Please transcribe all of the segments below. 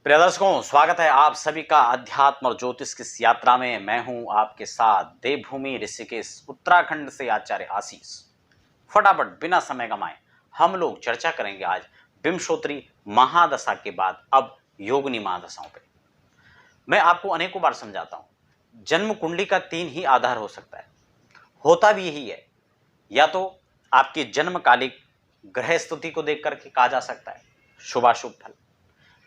प्रिय दर्शकों, स्वागत है आप सभी का अध्यात्म और ज्योतिष की इस यात्रा में। मैं हूं आपके साथ देवभूमि ऋषिकेश उत्तराखंड से आचार्य आशीष। फटाफट बिना समय गंवाए हम लोग चर्चा करेंगे आज विंशोत्तरी महादशा के बाद अब योगिनी महादशाओं पे। मैं आपको अनेकों बार समझाता हूं, जन्म कुंडली का 3 ही आधार हो सकता है, होता भी यही है। या तो आपकी जन्मकालिक ग्रह स्थिति को देख करके कहा जा सकता है शुभाशुभ फल,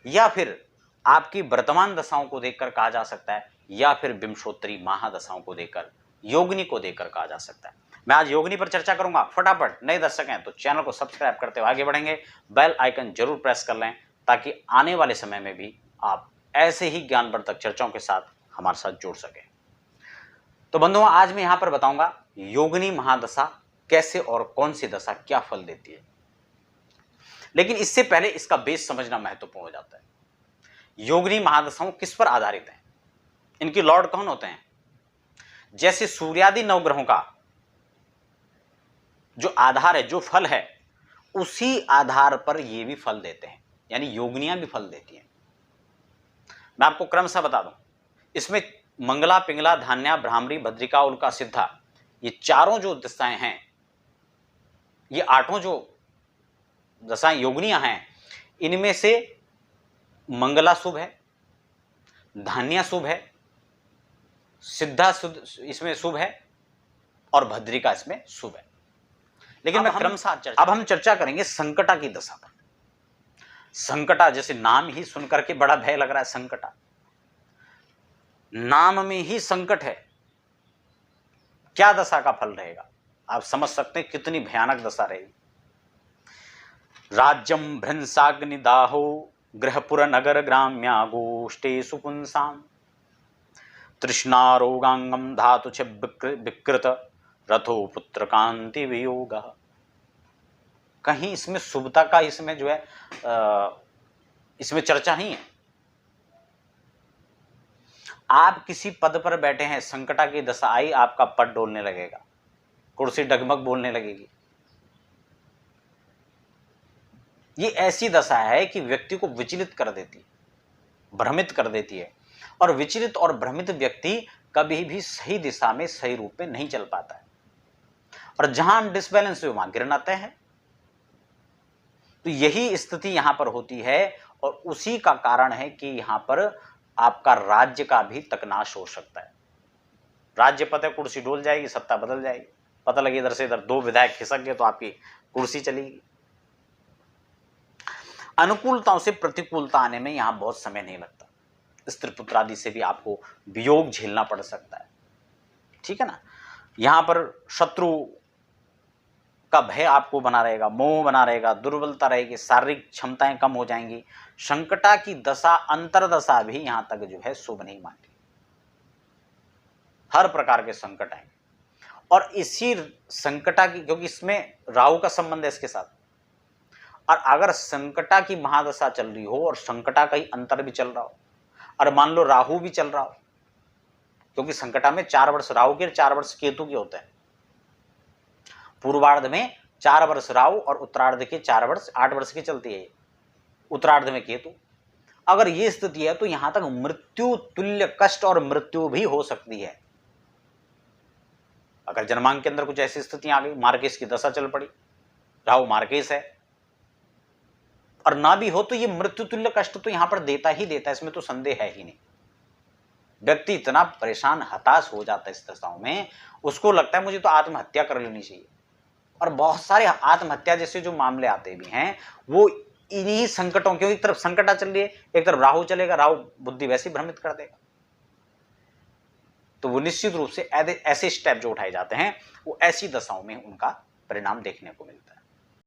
या फिर आपकी वर्तमान दशाओं को देखकर कहा जा सकता है, या फिर विंशोत्तरी महादशाओं को देखकर योगिनी को देखकर कहा जा सकता है। मैं आज योगिनी पर चर्चा करूंगा। फटाफट नए दर्शक हैं तो चैनल को सब्सक्राइब करते हुए आगे बढ़ेंगे, बेल आइकन जरूर प्रेस कर लें ताकि आने वाले समय में भी आप ऐसे ही ज्ञानवर्धक चर्चाओं के साथ हमारे साथ जुड़ सकें। तो बंधुओं, आज मैं यहां पर बताऊंगा योगिनी महादशा कैसे और कौन सी दशा क्या फल देती है। लेकिन इससे पहले इसका बेस समझना महत्वपूर्ण हो जाता है। योगिनी महादशाओं किस पर आधारित हैं, इनके लॉर्ड कौन होते हैं। जैसे सूर्यादि नवग्रहों का जो आधार है, जो फल है, उसी आधार पर ये भी फल देते हैं, यानी योगिनियां भी फल देती हैं। मैं आपको क्रमशः बता दूं, इसमें मंगला, पिंगला, धान्या, भ्रामरी, भद्रिका, उल्का, सिद्धा, ये चारों जो दशाएं हैं, ये 8 जो दशाएं योगिनियां हैं, इनमें से मंगला शुभ है, धान्या शुभ है, सिद्धा इसमें शुभ है और भद्रिका इसमें शुभ है। लेकिन मैं क्रमशः अब हम चर्चा करेंगे संकटा की दशा पर। संकटा, जैसे नाम ही सुनकर के बड़ा भय लग रहा है, संकटा, नाम में ही संकट है। क्या दशा का फल रहेगा आप समझ सकते हैं, कितनी भयानक दशा रहेगी। राज्यम भ्रंसाग्निदाहो गृहपुर नगर ग्राम्या गोष्ठेषु पुंसाम तृष्णारोगांगम धातु च विकृत रथो पुत्र कांति वियोग। कहीं इसमें शुभता का इसमें जो है इसमें चर्चा ही है। आप किसी पद पर बैठे हैं, संकटा की दशा आई, आपका पद डोलने लगेगा, कुर्सी डगमग बोलने लगेगी। ये ऐसी दशा है कि व्यक्ति को विचलित कर देती है, भ्रमित कर देती है। और विचलित और भ्रमित व्यक्ति कभी भी सही दिशा में, सही रूप में नहीं चल पाता है, और जहां डिसबैलेंस हुए वहां गिरना तय है। तो यही स्थिति यहां पर होती है, और उसी का कारण है कि यहां पर आपका राज्य का भी तकनाश हो सकता है। राज्य पता है, कुर्सी डोल जाएगी, सत्ता बदल जाएगी, पता लगे इधर से इधर 2 विधायक खिसक गए तो आपकी कुर्सी चलेगी। अनुकूलताओं से प्रतिकूलता आने में यहां बहुत समय नहीं लगता। स्त्री पुत्र आदि से भी आपको वियोग झेलना पड़ सकता है, ठीक है ना। यहां पर शत्रु का भय आपको बना रहेगा, मोह बना रहेगा, दुर्बलता रहेगी, शारीरिक क्षमताएं कम हो जाएंगी। संकटा की दशा, अंतरदशा भी यहां तक जो है शुभ नहीं मानती। हर प्रकार के संकट आएंगे, और इसी संकटा की, क्योंकि इसमें राहु का संबंध है इसके साथ, और अगर संकटा की महादशा चल रही हो और संकटा का ही अंतर भी चल रहा हो, और मान लो राहु भी चल रहा हो, क्योंकि संकटा में 4 वर्ष राहु के, 4 वर्ष केतु के होते हैं। पूर्वार्ध में 4 वर्ष राहु और उत्तरार्ध के 4 वर्ष, 8 वर्ष की चलती है, उत्तरार्ध में केतु। अगर ये स्थिति है तो यहां तक मृत्यु तुल्य कष्ट और मृत्यु भी हो सकती है। अगर जन्मांक के अंदर कुछ ऐसी स्थितियां आ गई, मार्केश की दशा चल पड़ी, राहु मार्केश है, और ना भी हो, तो ये मृत्यु तुल्य कष्ट तो यहां पर देता ही देता है, इसमें तो संदेह है ही नहीं। व्यक्ति इतना परेशान, हताश हो जाता है इस दशाओं में, उसको लगता है मुझे तो आत्महत्या कर लेनी चाहिए। और बहुत सारे आत्महत्या जैसे जो मामले आते भी हैं, वो इन्हीं संकटों, क्योंकि एक तरफ संकटा चल रही है, एक तरफ राहु चलेगा, राहु बुद्धि वैसे भ्रमित कर देगा। तो वो निश्चित रूप से ऐसे स्टेप जो उठाए जाते हैं, वो ऐसी दशाओं में उनका परिणाम देखने को मिलता है।